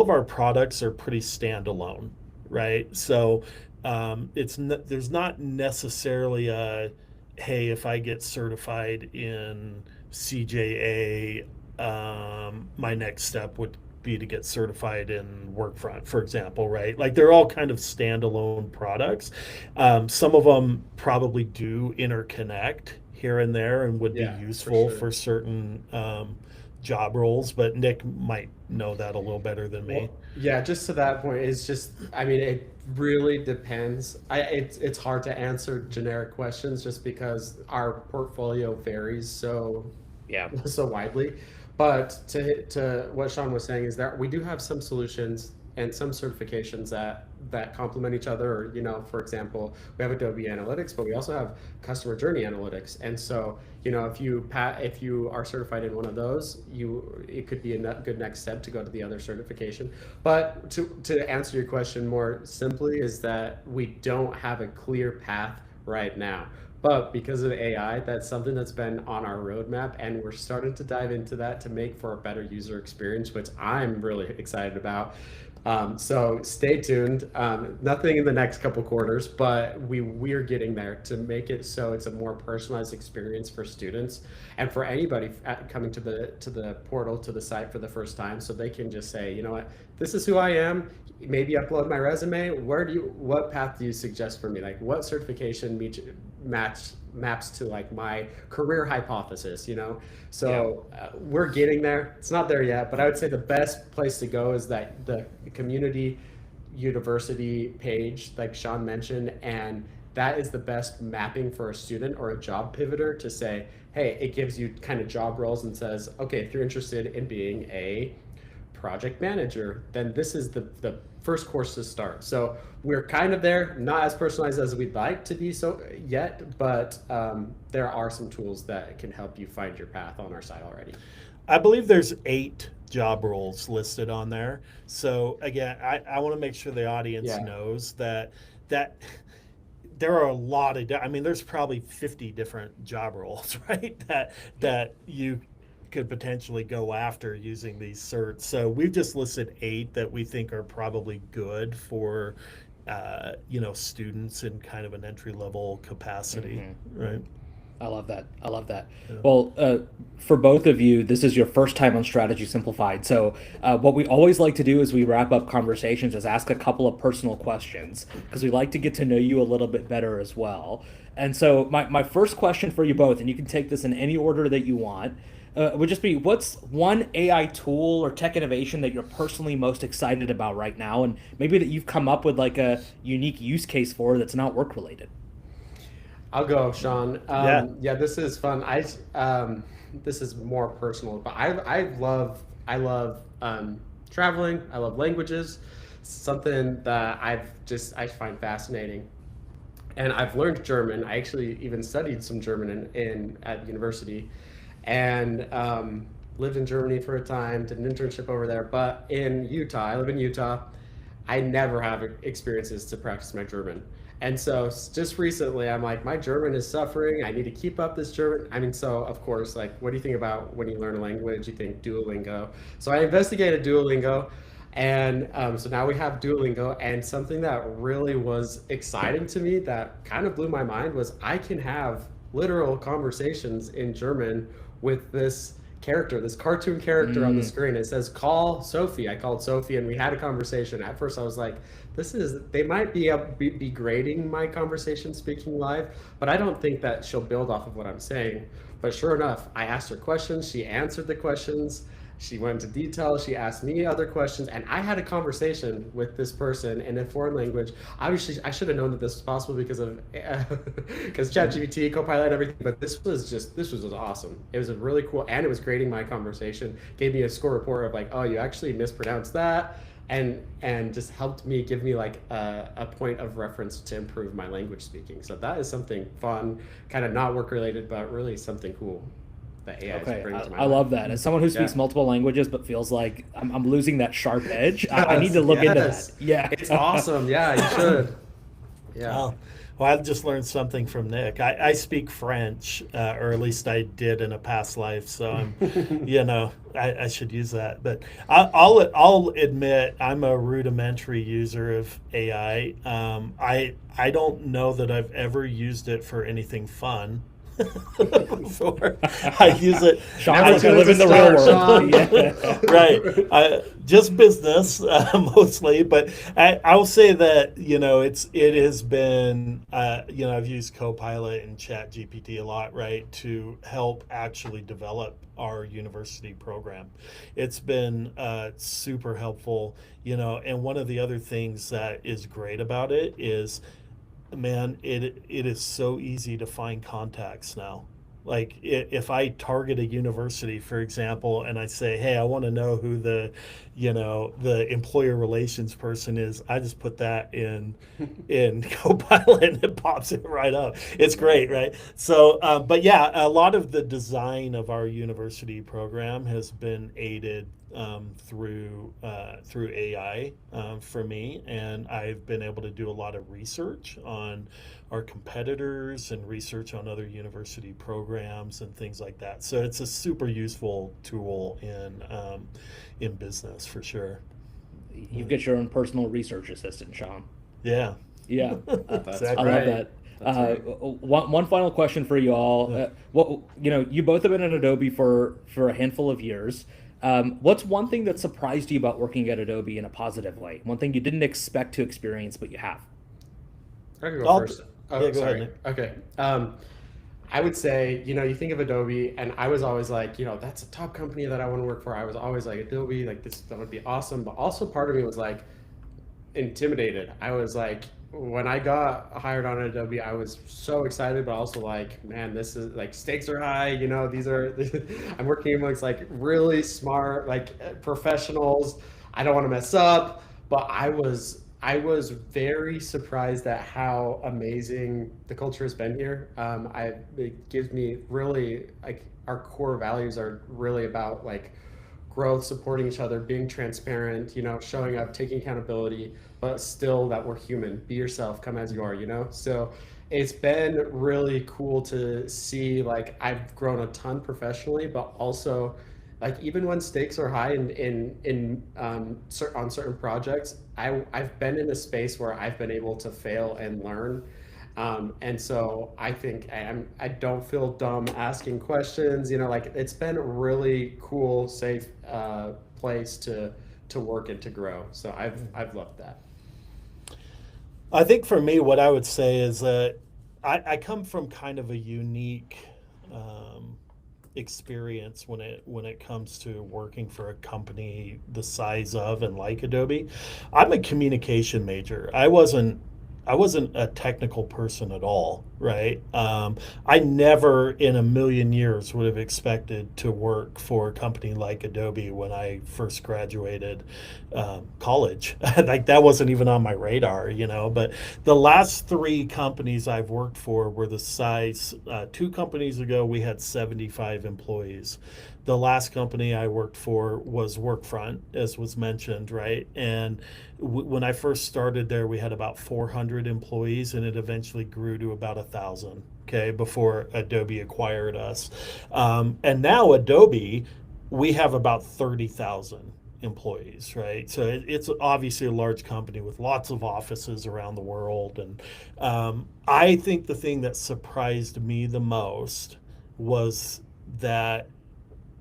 our products are pretty standalone, right? So there's not necessarily a, hey, if I get certified in CJA, my next step would be to get certified in Workfront, for example, right? Like, they're all kind of standalone products. Some of them probably do interconnect here and there and would be Yeah, for useful sure. for certain job roles, but Nick might know that a little better than me. Well, yeah, just to that point, it's just, I mean, it really depends. It's hard to answer generic questions just because our portfolio varies Yeah. so widely. But to what Shawn was saying is that we do have some solutions and some certifications that complement each other. Or, for example, we have Adobe Analytics, but we also have Customer Journey Analytics. And so, if you are certified in one of those, it could be a good next step to go to the other certification. But to answer your question more simply, is that we don't have a clear path right now. But because of AI, that's something that's been on our roadmap, and we're starting to dive into that to make for a better user experience, which I'm really excited about. So stay tuned. Nothing in the next couple quarters, but we're getting there to make it so it's a more personalized experience for students and for anybody coming to the portal, to the site for the first time, so they can just say, you know what, this is who I am. Maybe upload my resume. What path do you suggest for me? Like, what certification maps to like my career hypothesis, Yeah. So we're getting there. It's not there yet, but I would say the best place to go is that the community university page, like Shawn mentioned, and that is the best mapping for a student or a job pivoter to say, hey, it gives you kind of job roles and says, okay, if you're interested in being a project manager, then this is the first course to start. So we're kind of there, not as personalized as we'd like to be so yet, but there are some tools that can help you find your path on our site already. I believe there's 8 job roles listed on there. So again, I want to make sure the audience Yeah. knows that there are a lot of, I mean, there's probably 50 different job roles, right? That you could potentially go after using these certs. So we've just listed 8 that we think are probably good for students in kind of an entry level capacity, Mm-hmm. right? I love that. I love that. Yeah. Well, for both of you, this is your first time on Strategy Simplified. So, what we always like to do as we wrap up conversations is ask a couple of personal questions because we like to get to know you a little bit better as well. And so, my first question for you both, and you can take this in any order that you want, would just be what's one AI tool or tech innovation that you're personally most excited about right now, and maybe that you've come up with like a unique use case for that's not work related? I'll go, Shawn. Yeah. Yeah, this is fun. This is more personal, but I love traveling. I love languages. Something that I find fascinating, and I've learned German. I actually even studied some German in at university, and lived in Germany for a time. Did an internship over there. But in Utah, I live in Utah. I never have experiences to practice my German. And so just recently, I'm like, my German is suffering. I need to keep up this German. I mean, so of course, like, what do you think about when you learn a language? You think Duolingo. So I investigated Duolingo. And so now we have Duolingo. And something that really was exciting to me that kind of blew my mind was I can have literal conversations in German with this character, this cartoon character on the Mm. screen. It says, call Sophie. I called Sophie and we had a conversation. At first, I was like, they might be grading my conversation speaking live, but I don't think that she'll build off of what I'm saying. But sure enough, I asked her questions. She answered the questions. She went into detail. She asked me other questions, and I had a conversation with this person in a foreign language. Obviously, I should have known that this was possible because of because ChatGPT, Copilot, everything. But this was just awesome. It was a really cool, and it was grading my conversation. Gave me a score report of like, oh, you actually mispronounced that, and just helped me give me like a point of reference to improve my language speaking. So that is something fun, kind of not work related, but really something cool that AI is Okay, bringing to my I life. love that. As someone who speaks Yeah. multiple languages but feels like I'm losing that sharp edge, I need to look into that. Yes. Yeah. It's awesome. Yeah, you should. Yeah. Oh, well, I've just learned something from Nick. I speak French, or at least I did in a past life. So I should use that. But I'll admit I'm a rudimentary user of AI. I don't know that I've ever used it for anything fun. Before I use it, Shawn's Never like, I too live in the start, real Shawn. world. Yeah. right? Just business mostly, but I'll say that it has been I've used Copilot and Chat GPT a lot, right, to help actually develop our university program. It's been super helpful, and one of the other things that is great about it is, man, it is so easy to find contacts now. Like if I target a university, for example, and I say, hey, I want to know who the employer relations person is, I just put that in Copilot and it pops it right up. It's great, right? So, but yeah, a lot of the design of our university program has been aided through AI for me, and I've been able to do a lot of research on our competitors and research on other university programs and things like that. So it's a super useful tool in business for sure. You get your own personal research assistant, Shawn. Yeah, Yeah. That's I exactly. love right. that. That's right. One final question for you all. Yeah. You both have been at Adobe for a handful of years. What's one thing that surprised you about working at Adobe in a positive way? One thing you didn't expect to experience, but you have. I can go I'll- first. Oh, yeah, go ahead, sorry. Nick. Okay. I would say, you think of Adobe, and I was always like, that's a top company that I want to work for. I was always like, Adobe, like that would be awesome. But also part of me was like intimidated. I was like, when I got hired on Adobe, I was so excited, but also like, man, this is like stakes are high. These are, I'm working amongst like really smart, like professionals. I don't want to mess up, but I was very surprised at how amazing the culture has been here. It gives me really like our core values are really about like growth, supporting each other, being transparent, showing up, taking accountability, but still that we're human. Be yourself, come as you are. So it's been really cool to see like I've grown a ton professionally, but also like even when stakes are high on certain projects, I've been in a space where I've been able to fail and learn. And so I think I don't feel dumb asking questions, like it's been a really cool, safe place to work and to grow. So I've loved that. I think for me, what I would say is that I come from kind of a unique experience when it comes to working for a company the size of and like Adobe. I'm a communication major. I wasn't a technical person at all, right? I never in a million years would have expected to work for a company like Adobe when I first graduated college. Like that wasn't even on my radar, But the last three companies I've worked for were the size. Two companies ago, we had 75 employees. The last company I worked for was Workfront, as was mentioned, right? And when I first started there, we had about 400 employees, and it eventually grew to about 1,000. Okay, before Adobe acquired us, and now Adobe, we have about 30,000 employees, right? So it's obviously a large company with lots of offices around the world, and I think the thing that surprised me the most was that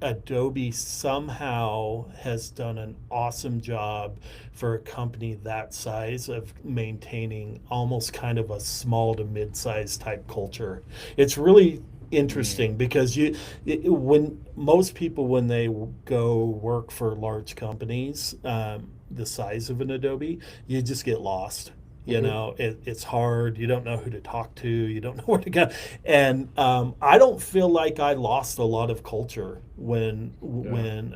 Adobe somehow has done an awesome job for a company that size of maintaining almost kind of a small to mid-sized type culture. It's really interesting because when most people when they go work for large companies, the size of an Adobe, you just get lost. It's hard. You don't know who to talk to. You don't know where to go. And I don't feel like I lost a lot of culture when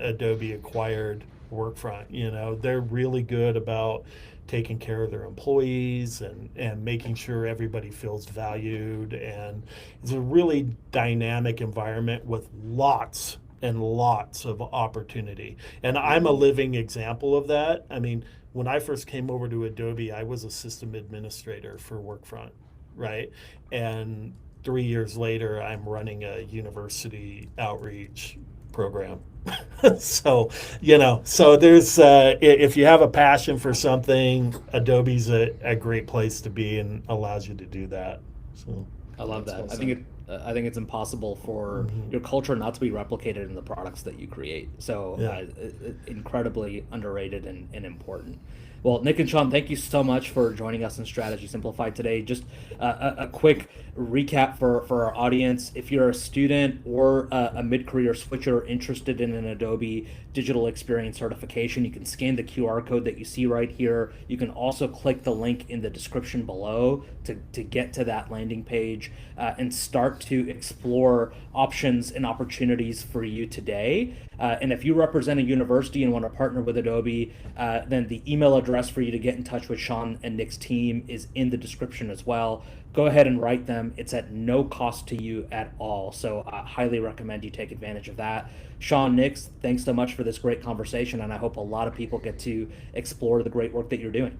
Adobe acquired Workfront. They're really good about taking care of their employees and making sure everybody feels valued. And it's a really dynamic environment with lots and lots of opportunity. And I'm a living example of that. I mean, when I first came over to Adobe, I was a system administrator for Workfront, right? And 3 years later, I'm running a university outreach program. So there's if you have a passion for something, Adobe's a great place to be and allows you to do that. So I love That's that. well I said. think it's impossible for your culture not to be replicated in the products that you create. So yeah. incredibly underrated and important. Well, Nick and Shawn, thank you so much for joining us in Strategy Simplified today. Just a quick recap for our audience. If you're a student or a mid-career switcher interested in an Adobe digital experience certification, you can scan the QR code that you see right here. You can also click the link in the description below to get to that landing page and start to explore options and opportunities for you today. And if you represent a university and want to partner with Adobe, then the email address for you to get in touch with Shawn and Nick's team is in the description as well. Go ahead and write them. It's at no cost to you at all. So I highly recommend you take advantage of that. Shawn, Nick, thanks so much for this great conversation. And I hope a lot of people get to explore the great work that you're doing.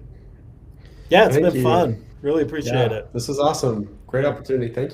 Yeah, it's Thank been you. fun. Really appreciate Yeah, it. this is awesome. Great opportunity. Thank you.